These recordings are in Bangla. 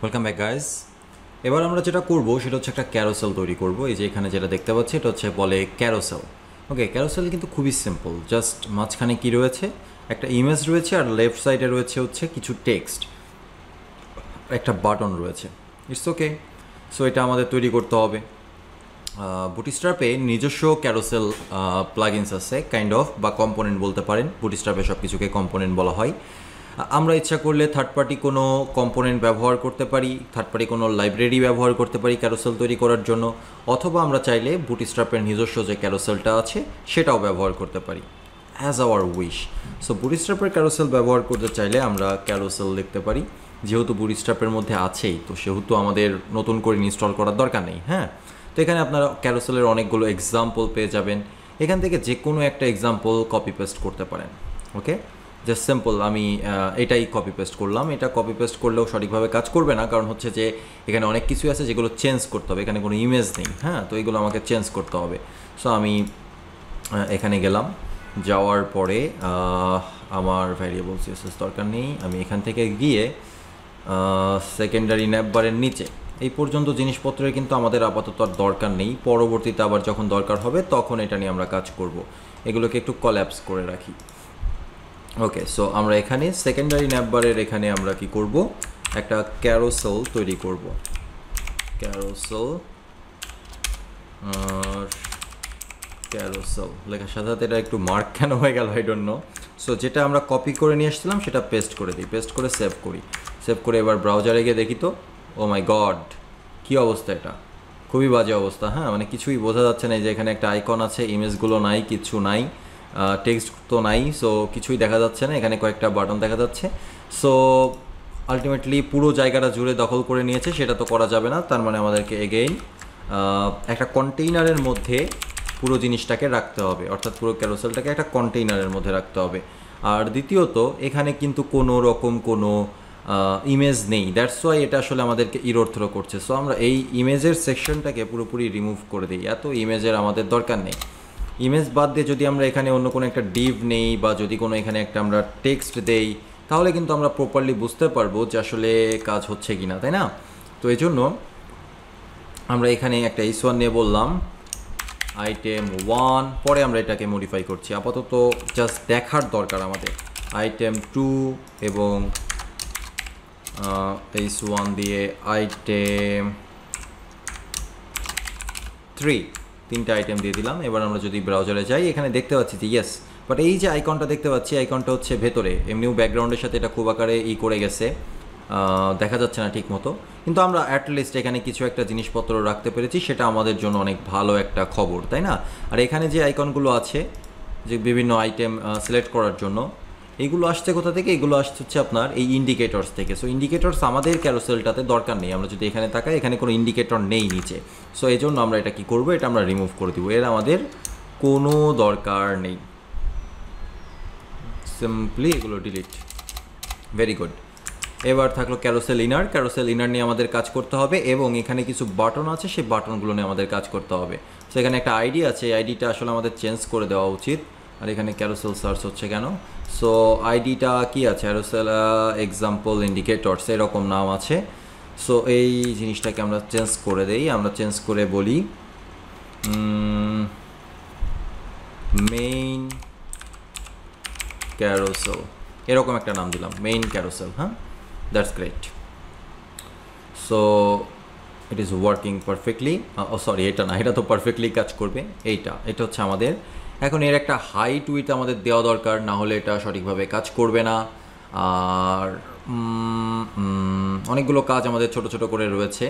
Welcome back guys. এবার আমরা যেটা করব সেটা হচ্ছে একটা ক্যারোসেল তৈরি করব। এই যে এখানে যেটা দেখতে পাচ্ছি এটা হচ্ছে বলে ক্যারোসেল। ওকে, ক্যারোসেল কিন্তু খুবই সিম্পল। জাস্ট মাঝখানে কি রয়েছে, একটা ইমেজ রয়েছে আর লেফট সাইডে রয়েছে হচ্ছে কিছু টেক্সট, একটা বাটন রয়েছে। It's okay. সো এটা আমাদের তৈরি করতে হবে। বুটস্ট্র্যাপে নিজস্ব ক্যারোসেল প্লাগইনস আছে, কাইন্ড অফ, বা কম্পোনেন্ট বলতে পারেন। বুটস্ট্র্যাপে সব কিছুকে কম্পোনেন্ট বলা হয়। আমরা ইচ্ছা করলে থার্ড পার্টি কোনো কম্পোনেন্ট ব্যবহার করতে পারি, থার্ড পার্টি কোনো লাইব্রেরি ব্যবহার করতে পারি ক্যারোসেল তৈরি করার জন্য, অথবা আমরা চাইলে বুটস্ট্র্যাপের নিজস্ব যে ক্যারোসেলটা আছে সেটাও ব্যবহার করতে পারি, অ্যাজ আওয়ার উইশ। সো বুটস্ট্র্যাপের ক্যারোসেল ব্যবহার করতে চাইলে আমরা ক্যারোসেল লিখতে পারি। যেহেতু বুটস্ট্র্যাপের মধ্যে আছেই, তো সেহেতু আমাদের নতুন করে ইনস্টল করার দরকার নেই। হ্যাঁ, তো এখানে আপনারা ক্যারোসেলের অনেকগুলো এক্সাম্পল পেয়ে যাবেন। এখান থেকে যে কোনো একটা এক্সাম্পল কপি পেস্ট করতে পারেন। ওকে, জাস্ট সিম্পল আমি এটাই কপি পেস্ট করলাম। এটা কপি পেস্ট করলেও সঠিকভাবে কাজ করবে না, কারণ হচ্ছে যে এখানে অনেক কিছু আছে যেগুলো চেঞ্জ করতে হবে। এখানে কোনো ইমেজ নেই। হ্যাঁ, তো এগুলো আমাকে চেঞ্জ করতে হবে। সো আমি এখানে গেলাম, যাওয়ার পরে আমার ভ্যারিয়েবল সিএসএস দরকার নেই। আমি এখান থেকে গিয়ে সেকেন্ডারি ন্যাপবারের নিচে এই পর্যন্ত জিনিসপত্রের কিন্তু আমাদের আপাতত আর দরকার নেই। পরবর্তীতে আবার যখন দরকার হবে তখন এটা নিয়ে আমরা কাজ করব। এগুলোকে একটু কল্যাপস করে রাখি। ওকে, সো আমরা এখানে সেকেন্ডারি ন্যাপবারের এখানে আমরা কি করব, একটা ক্যারোসেল তৈরি করব। ক্যারোসেল ক্যারোসেল লেখার সাথে সাথে এটা একটু মার্ক কেন হয়ে গেল, আই ডোন্ট নো। সো যেটা আমরা কপি করে নিয়ে এসেছিলাম সেটা পেস্ট করে দিই, পেস্ট করে সেভ করি। সেভ করে এবার ব্রাউজারে গিয়ে দেখি তো, ও মাই গড, কী অবস্থা! এটা খুবই বাজে অবস্থা। হ্যাঁ, মানে কিছুই বোঝা যাচ্ছে না। যে এখানে একটা আইকন আছে, ইমেজগুলো নাই, কিছু নাই, টেক্সট তো নাই, সো কিছুই দেখা যাচ্ছে না। এখানে কয়েকটা বাটন দেখা যাচ্ছে। সো আলটিমেটলি পুরো জায়গাটা জুড়ে দখল করে নিয়েছে, সেটা তো করা যাবে না। তার মানে আমাদেরকে এগেইন একটা কন্টেইনারের মধ্যে পুরো জিনিসটাকে রাখতে হবে, অর্থাৎ পুরো ক্যারোসেলটাকে একটা কন্টেইনারের মধ্যে রাখতে হবে। আর দ্বিতীয়ত, এখানে কিন্তু কোনো রকম কোনো ইমেজ নেই। দ্যাটস ওয়াই এটা আসলে আমাদেরকে ইরর থ্রো করছে। সো আমরা এই ইমেজের সেকশনটাকে পুরোপুরি রিমুভ করে দিই। এত ইমেজের আমাদের দরকার নেই। ইমেজ বাদ দিয়ে যদি আমরা এখানে অন্য কোনো একটা ডিভ নেই, বা যদি কোনো এখানে একটা আমরা টেক্সট দেই, তাহলে কিন্তু আমরা প্রপারলি বুঝতে পারবো যে আসলে কাজ হচ্ছে কি না, তাই না? তো এই জন্য আমরা এখানে একটা s1 নিয়ে বললাম আইটেম 1, পরে আমরা এটাকে মডিফাই করছি। আপাতত জাস্ট দেখার দরকার আমাদের। আইটেম 2 এবং s1 দিয়ে আইটেম 3, তিনটা আইটেম দিয়ে দিলাম। এবার আমরা যদি ব্রাউজারে যাই, এখানে দেখতে পাচ্ছি যে ইয়েস, বাট এই যে আইকনটা দেখতে পাচ্ছি, আইকনটা হচ্ছে ভেতরে, এমনিও ব্যাকগ্রাউন্ডের সাথে এটা খুব আকারে করে গেছে, দেখা যাচ্ছে না ঠিক মতো। কিন্তু আমরা অ্যাটলিস্ট এখানে কিছু একটা জিনিসপত্র রাখতে পেরেছি, সেটা আমাদের জন্য অনেক ভালো একটা খবর, তাই না? আর এখানে যে আইকনগুলো আছে, যে বিভিন্ন আইটেম সিলেক্ট করার জন্য, এইগুলো আসছে কোথা থেকে? এগুলো আসছে হচ্ছে আপনার এই ইন্ডিকেটরস থেকে। সো ইন্ডিকেটরস আমাদের ক্যারোসেলটাতে দরকার নেই। আমরা যদি এখানে তাকাই, এখানে কোনো ইন্ডিকেটর নেই নিচে। সো এই জন্য আমরা এটা কী করবো, এটা আমরা রিমুভ করে দিব। এর আমাদের কোনো দরকার নেই। সিম্পলি এগুলো ডিলিট। Very good. এবার থাকলো ক্যারোসেল ইনার। ক্যারোসেল ইনার নিয়ে আমাদের কাজ করতে হবে, এবং এখানে কিছু বাটন আছে, সেই বাটনগুলো নিয়ে আমাদের কাজ করতে হবে। সো এখানে একটা আইডি আছে, এই আইডিটা আসলে আমাদের চেঞ্জ করে দেওয়া উচিত। আর এখানে ক্যারোসেল সার্চ হচ্ছে কেন? সো আইডিটা কি আছে, ক্যারোসেল এক্সাম্পল ইন্ডিকেটরস এরকম নাম আছে। সো এই জিনিসটাকে আমরা চেঞ্জ করে দেই। আমরা চেঞ্জ করে বলি মেইন ক্যারোসেল, এরকম একটা নাম দিলাম, মেইন ক্যারোসেল। হ্যাঁ, that's great. So it is working perfectly. Oh sorry, এটা না, এটা তো পারফেক্টলি কাজ করবে। এটা হচ্ছে আমাদের। এখন এর একটা হাইট উইথ আমাদের দেওয়া দরকার, না হলে এটা সঠিকভাবে কাজ করবে না। আর অনেকগুলো কাজ আমাদের ছোট ছোট করে রয়েছে,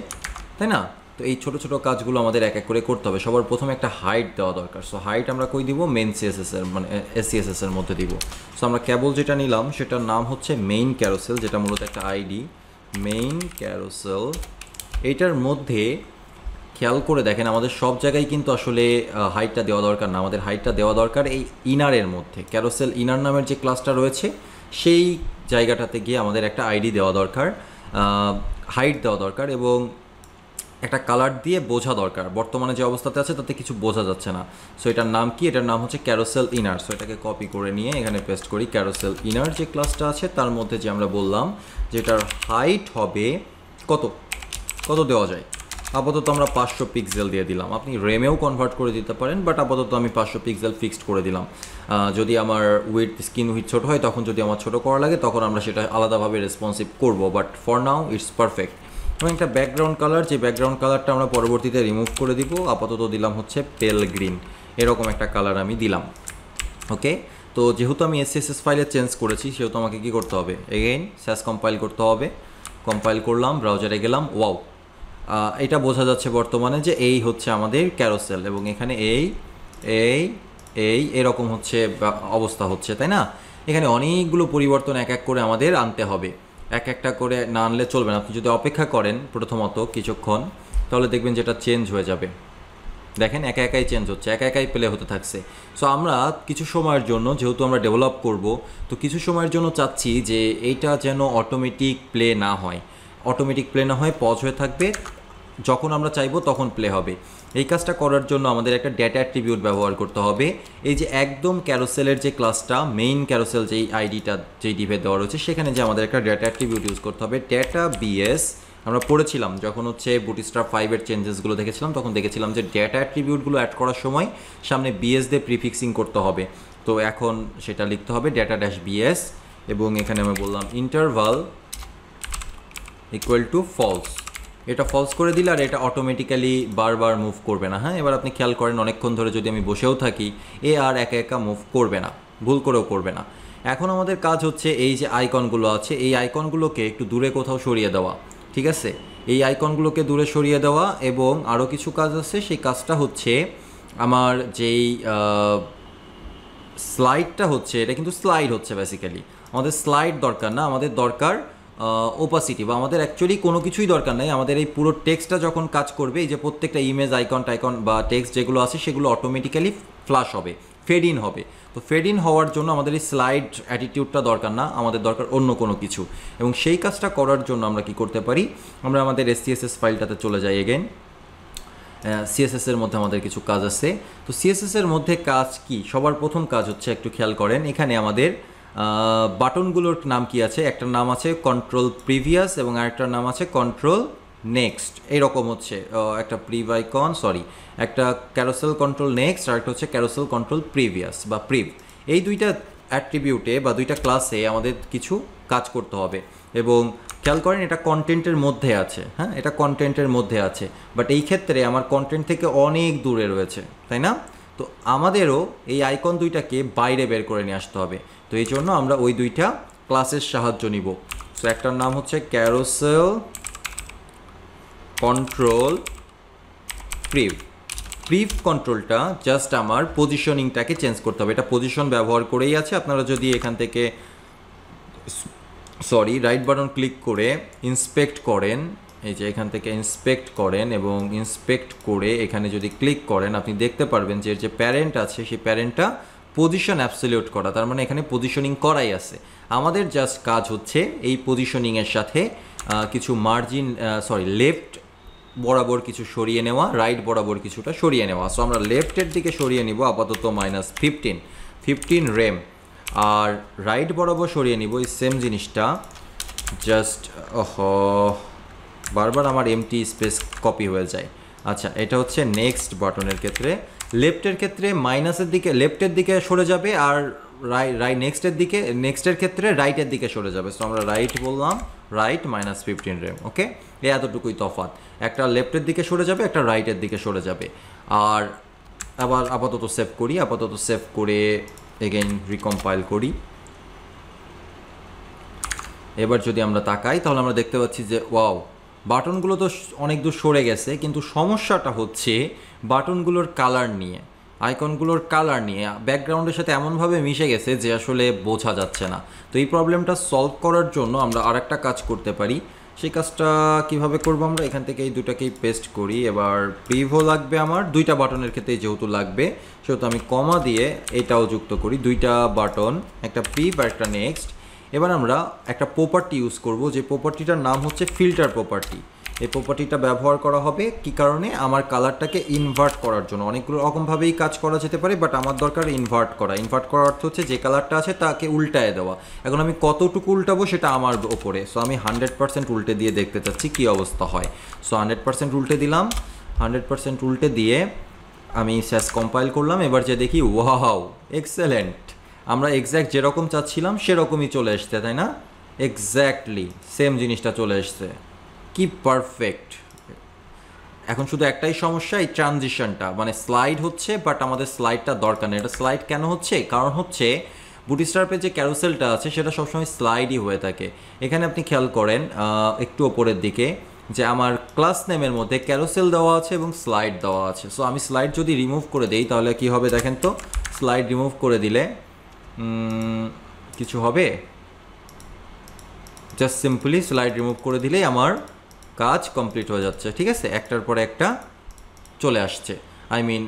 তাই না? তো এই ছোট ছোট কাজগুলো আমাদের এক এক করে করতে হবে। সবার প্রথমে একটা হাইট দেওয়া দরকার। সো হাইট আমরা কই দিব? মেইন সিএসএস এর, মানে এসসিএসএস এর মধ্যে দিব। সো আমরা কেবল যেটা নিলাম সেটার নাম হচ্ছে মেইন ক্যারোসেল, যেটা মূলত একটা আইডি, মেইন ক্যারোসেল। এইটার মধ্যে খেয়াল করে দেখেন, আমাদের সব জায়গায় কিন্তু আসলে হাইটটা দেওয়া দরকার না। আমাদের হাইটটা দেওয়া দরকার এই ইনারের মধ্যে। ক্যারোসেল ইনার নামের যে ক্লাসটা রয়েছে, সেই জায়গাটাতে গিয়ে আমাদের একটা আইডি দেওয়া দরকার, হাইট দেওয়া দরকার, এবং একটা কালার দিয়ে বোঝা দরকার। বর্তমানে যে অবস্থাতে আছে তাতে কিছু বোঝা যাচ্ছে না। সো এটার নাম কি? এটার নাম হচ্ছে ক্যারোসেল ইনার। সো এটাকে কপি করে নিয়ে এখানে পেস্ট করি। ক্যারোসেল ইনার যে ক্লাসটা আছে তার মধ্যে যে আমরা বললাম যেটার হাইট হবে কত কত দেওয়া যায়? আপাতত আমরা 500 পিক্সেল দিয়ে দিলাম। আপনি রেমেও কনভার্ট করে দিতে পারেন, বাট আপাতত আমি 500 পিক্সেল ফিক্সড করে দিলাম। যদি আমার স্ক্রিন উইথ ছোটো হয়, তখন যদি আমার ছোটো করা লাগে তখন আমরা সেটা আলাদাভাবে রেসপন্সিভ করব, but for now it's perfect. এবং একটা ব্যাকগ্রাউন্ড কালার, যে ব্যাকগ্রাউন্ড কালারটা আমরা পরবর্তীতে রিমুভ করে দিব, আপাতত দিলাম হচ্ছে পেল গ্রিন, এরকম একটা কালার আমি দিলাম। ওকে, তো যেহেতু আমি এসএসএস ফাইলে চেঞ্জ করেছি, সেহেতু আমাকে কী করতে হবে? এগেইন স্যাস কম্পাইল করতে হবে। কম্পাইল করলাম, ব্রাউজারে গেলাম, ওয়াও, এটা বোঝা যাচ্ছে বর্তমানে যে এই হচ্ছে আমাদের ক্যারোসেল, এবং এখানে এই এই এই এরকম হচ্ছে অবস্থা হচ্ছে, তাই না? এখানে অনেকগুলো পরিবর্তন এক এক করে আমাদের আনতে হবে, এক একটা করে না আনলে চলবে না। আপনি যদি অপেক্ষা করেন প্রথমত কিছুক্ষণ, তাহলে দেখবেন যেটা চেঞ্জ হয়ে যাবে। দেখেন একা একাই চেঞ্জ হচ্ছে, একা একাই প্লে হতে থাকছে। সো আমরা কিছু সময়ের জন্য, যেহেতু আমরা ডেভেলপ করব, তো কিছু সময়ের জন্য চাচ্ছি যে এইটা যেন অটোমেটিক প্লে না হয়, অটোমেটিক প্লে না হয়, পজ হয়ে থাকবে, যখন আমরা চাইবো তখন প্লে হবে। এই কাজটা করার জন্য আমাদের একটা ডেটা অ্যাট্রিবিউট ব্যবহার করতে হবে। এই যে একদম ক্যারোসেলের যে ক্লাসটা, মেইন ক্যারোসেল যেই আইডিটা যেই ডিভে দেওয়া রয়েছে, সেখানে যে আমাদের একটা ডেটা অ্যাট্রিবিউট ইউজ করতে হবে, ডেটা বিএস। আমরা পড়েছিলাম যখন হচ্ছে বুটস্ট্র্যাপ 5-এর চেঞ্জেসগুলো দেখেছিলাম, তখন দেখেছিলাম যে ডেটা অ্যাট্রিবিউটগুলো অ্যাড করার সময় সামনে বিএস দিয়ে প্রিফিক্সিং করতে হবে। তো এখন সেটা লিখতে হবে ডেটা ড্যাশ বিএস, এবং এখানে আমি বললাম ইন্টারভাল ইকুয়াল টু ফলস। এটা ফলস করে দিলে আর এটা অটোমেটিক্যালি বারবার মুভ করবে না। হ্যাঁ, এবার আপনি খেয়াল করেন অনেকক্ষণ ধরে যদি আমি বসেও থাকি, এ আর একা একা মুভ করবে না, ভুল করেও করবে না। এখন আমাদের কাজ হচ্ছে এই যে আইকনগুলো আছে, এই আইকনগুলোকে একটু দূরে কোথাও সরিয়ে দেওয়া, ঠিক আছে? এই আইকনগুলোকে দূরে সরিয়ে দেওয়া, এবং আরও কিছু কাজ আছে। সেই কাজটা হচ্ছে আমার যেই স্লাইডটা হচ্ছে, এটা কিন্তু স্লাইড হচ্ছে বেসিক্যালি, আমাদের স্লাইড দরকার না, আমাদের দরকার ওপাসিটি, বা আমাদের অ্যাকচুয়ালি কোনো কিছুই দরকার নাই। আমাদের এই পুরো টেক্সটটা যখন কাজ করবে, এই যে প্রত্যেকটা ইমেজ আইকন টাইকন বা টেক্সট যেগুলো আছে, সেগুলো অটোমেটিক্যালি ফ্ল্যাশ হবে, ফেড ইন হবে। তো ফেড ইন হওয়ার জন্য আমাদের এই স্লাইড অ্যাটিটিউডটা দরকার না, আমাদের দরকার অন্য কোনো কিছু। এবং সেই কাজটা করার জন্য আমরা কি করতে পারি? আমরা আমাদের SCSS ফাইলটাতে চলে যাই এগেইন। সিএসএসের মধ্যে আমাদের কিছু কাজ আছে। তো সিএসএসের মধ্যে কাজ কি? সবার প্রথম কাজ হচ্ছে, একটু খেয়াল করেন, এখানে আমাদের বাটনগুলোর নাম কি আছে? একটার নাম আছে কন্ট্রোল প্রিভিয়াস, এবং আরেকটার নাম আছে কন্ট্রোল নেক্সট। এইরকম হচ্ছে একটা প্রিভ আইকন, সরি, একটা ক্যারোসেল কন্ট্রোল নেক্সট, আর একটা হচ্ছে ক্যারোসেল কন্ট্রোল প্রিভিয়াস বা প্রিভ। এই দুইটা অ্যাট্রিবিউটে বা দুইটা ক্লাসে আমাদের কিছু কাজ করতে হবে। এবং খেয়াল করেন এটা কন্টেন্টের মধ্যে আছে, হ্যাঁ, এটা কন্টেন্টের মধ্যে আছে, বাট এই ক্ষেত্রে আমার কন্টেন্ট থেকে অনেক দূরে রয়েছে, তাই না? তো আমাদেরও এই আইকন দুইটাকে বাইরে বের করে নিয়ে আসতে হবে। তো এই জন্য আমরা ওই দুইটা ক্লাসের সাহায্য নিব। সো একটার নাম হচ্ছে ক্যারোসেল কন্ট্রোল প্রিভ। প্রিভ কন্ট্রোলটা জাস্ট আমার পজিশনিংটাকে চেঞ্জ করতে হবে, এটা পজিশন ব্যবহার করেই আছে। আপনারা যদি এখান থেকে রাইট বাটন ক্লিক করে ইন্সপেক্ট করেন, এই যে এখান থেকে ইন্সপেক্ট করেন এবং ইন্সপেক্ট করে এখানে যদি ক্লিক করেন, আপনি দেখতে পারবেন যে যে প্যারেন্ট আছে, সেই প্যারেন্টটা পজিশন অ্যাবসলিউট করা, তার মানে এখানে পজিশনিং করাই আছে। আমাদের জাস্ট কাজ হচ্ছে এই পজিশনিংয়ের সাথে কিছু মার্জিন, লেফট বরাবর কিছু সরিয়ে নেওয়া, রাইট বরাবর কিছুটা সরিয়ে নেওয়া। সো আমরা লেফটের দিকে সরিয়ে নিব আপাতত -15 রেম, আর রাইট বরাবর সরিয়ে নিব এই সেম জিনিসটা, জাস্ট বারবার আমার এমটি স্পেস কপি হয়ে যায়। আচ্ছা, এটা হচ্ছে নেক্সট বাটনের ক্ষেত্রে। লেফটের ক্ষেত্রে মাইনাসের দিকে, লেফটের দিকে সরে যাবে, আর নেক্সটের ক্ষেত্রে রাইটের দিকে সরে যাবে। সো আমরা রাইট বললাম, রাইট -15 রেম। ওকে, এতটুকুই তফাৎ, একটা লেফটের দিকে সরে যাবে, একটা রাইটের দিকে সরে যাবে। আর আবার আপাতত সেভ করে এগেইন রিকম্পাইল করি। এবার যদি আমরা তাকাই, তাহলে আমরা দেখতে পাচ্ছি যে ওয়াও, বাটনগুলো তো অনেক দূর সরে গেছে, কিন্তু সমস্যাটা হচ্ছে বাটনগুলোর কালার নিয়ে, আইকনগুলোর কালার নিয়ে ব্যাকগ্রাউন্ডের সাথে এমনভাবে মিশে গেছে যে আসলে বোঝা যাচ্ছে না। তো এই প্রবলেমটা সলভ করার জন্য আমরা আরেকটা কাজ করতে পারি। সেই কাজটা কিভাবে করব? আমরা এখান থেকে এই দুটাকেই পেস্ট করি। এবার প্রিভও লাগবে আমার, দুইটা বাটনের ক্ষেত্রে যেহেতু লাগবে, সেহেতু আমি কমা দিয়ে এটাও যুক্ত করি, দুইটা বাটন, একটা প্রিভ আর একটা নেক্সট। এবার আমরা একটা প্রপার্টি ইউজ করব, যে প্রপার্টিটার নাম হচ্ছে ফিল্টার প্রপার্টি। এই প্রপার্টিটা ব্যবহার করা হবে কি কারণে? আমার কালারটাকে ইনভার্ট করার জন্য। অনেকগুলো রকমভাবেই কাজ করা যেতে পারে, বাট আমার দরকার ইনভার্ট করা। ইনভার্ট করার অর্থ হচ্ছে যে কালারটা আছে তাকে উল্টায় দেওয়া। এখন আমি কতটুকু উল্টাবো সেটা আমার ওপরে। সো আমি 100% উল্টে দিয়ে দেখতে চাচ্ছি কী অবস্থা হয়। সো 100% উল্টে দিলাম। 100% উল্টে দিয়ে আমি স্যাস কম্পাইল করলাম। এবার যে দেখি, ওয়াও, এক্সেলেন্ট! আমরা এক্স্যাক্ট যেরকম চাচ্ছিলাম সেরকমই চলে এসছে, তাই না? এক্স্যাক্টলি সেম জিনিসটা চলে এসছে। কি পারফেক্ট! এখন শুধু একটাই সমস্যা, এই ট্রানজিশনটা, মানে স্লাইড হচ্ছে বাট আমাদের স্লাইডটা দরকার নেই। এটা স্লাইড কেন হচ্ছে? কারণ হচ্ছে বুটস্ট্র্যাপের যে ক্যারুসেলটা আছে সেটা সবসময় স্লাইডই হয়ে থাকে। এখানে আপনি খেয়াল করেন একটু ওপরের দিকে যে আমার ক্লাস নেমের মধ্যে ক্যারুসেল দেওয়া আছে এবং স্লাইড দেওয়া আছে। সো আমি স্লাইড যদি রিমুভ করে দেই তাহলে কি হবে দেখেন তো। স্লাইড রিমুভ করে দিলে কিছু হবে? জাস্ট সিম্পলি স্লাইড রিমুভ করে দিলেই আমার কাজ কমপ্লিট হয়ে যাচ্ছে। ঠিক আছে, একটার পরে একটা চলে আসছে। আই মিন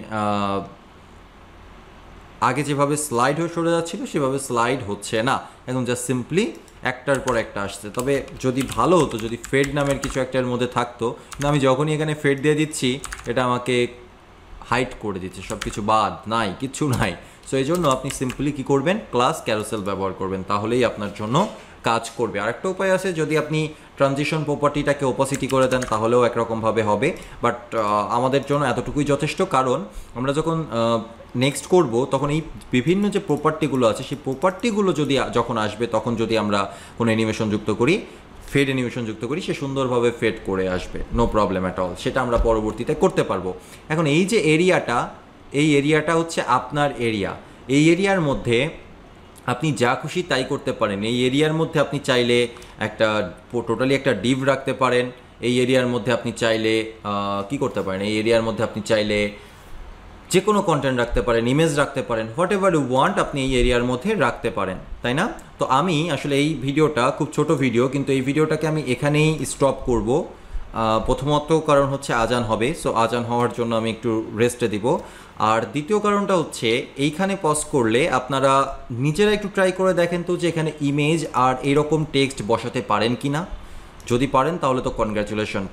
আগে যেভাবে স্লাইড হয়ে সরে যাচ্ছিল সেভাবে স্লাইড হচ্ছে না, এখন জাস্ট সিম্পলি একটার পর একটা আসছে। তবে যদি ভালো হতো যদি ফেড নামের কিছু একটার মধ্যে থাকতো, কিন্তু আমি যখনই এখানে ফেড দিয়ে দিচ্ছি এটা আমাকে হাইড করে দিচ্ছে, সব কিছু বাদ, নাই, কিচ্ছু নাই। সো এই জন্য আপনি সিম্পলি কী করবেন? ক্লাস ক্যারুসেল ব্যবহার করবেন, তাহলেই আপনার জন্য কাজ করবে। আরেকটা উপায় আছে, যদি আপনি ট্রানজিশন প্রপার্টিটাকে ওপাসিটি করে দেন তাহলেও একরকমভাবে হবে, বাট আমাদের জন্য এতটুকুই যথেষ্ট। কারণ আমরা যখন নেক্সট করব তখন এই বিভিন্ন যে প্রপার্টিগুলো আছে সেই প্রপার্টিগুলো যদি যখন আসবে তখন যদি আমরা কোনো অ্যানিমেশন যুক্ত করি, ফেড অ্যানিমেশন যুক্ত করি, সে সুন্দরভাবে ফেড করে আসবে, নো প্রবলেম অ্যাট অল। সেটা আমরা পরবর্তীতে করতে পারবো। এখন এই যে এরিয়াটা, এই এরিয়াটা হচ্ছে আপনার এরিয়া। এই এরিয়ার মধ্যে আপনি যা খুশি তাই করতে পারেন। এই এরিয়ার মধ্যে আপনি চাইলে একটা টোটালি একটা ডিভ রাখতে পারেন। এই এরিয়ার মধ্যে আপনি চাইলে কি করতে পারেন? এই এরিয়ার মধ্যে আপনি চাইলে যে কোনো কন্টেন্ট রাখতে পারেন, ইমেজ রাখতে পারেন, হোয়াট এভার ইউ ওয়ান্ট আপনি এই এরিয়ার মধ্যে রাখতে পারেন, তাই না? তো আমি আসলে এই ভিডিওটা খুব ছোট ভিডিও, কিন্তু এই ভিডিওটাকে আমি এখানেই স্টপ করব। প্রথমত কারণ হচ্ছে আজান হবে, সো আজান হওয়ার জন্য আমি একটু রেস্টে দিব। আর দ্বিতীয় কারণটা হচ্ছে এইখানে পজ করলে আপনারা নিজেরা একটু ট্রাই করে দেখেন তো যে এখানে ইমেজ আর এরকম টেক্সট বসাতে পারেন কি না। যদি পারেন তাহলে তো কনগ্র্যাচুলেশন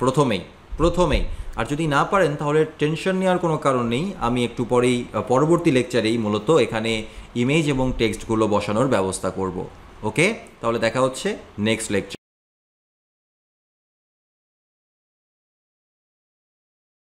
প্রথমেই। আর যদি না পারেন তাহলে টেনশন নেওয়ার কোনো কারণ নেই। আমি একটু পরেই পরবর্তী লেকচারেই মূলত এখানে ইমেজ এবং টেক্সটগুলো বসানোর ব্যবস্থা করব। ওকে, তাহলে দেখা হচ্ছে নেক্সট লেকচার।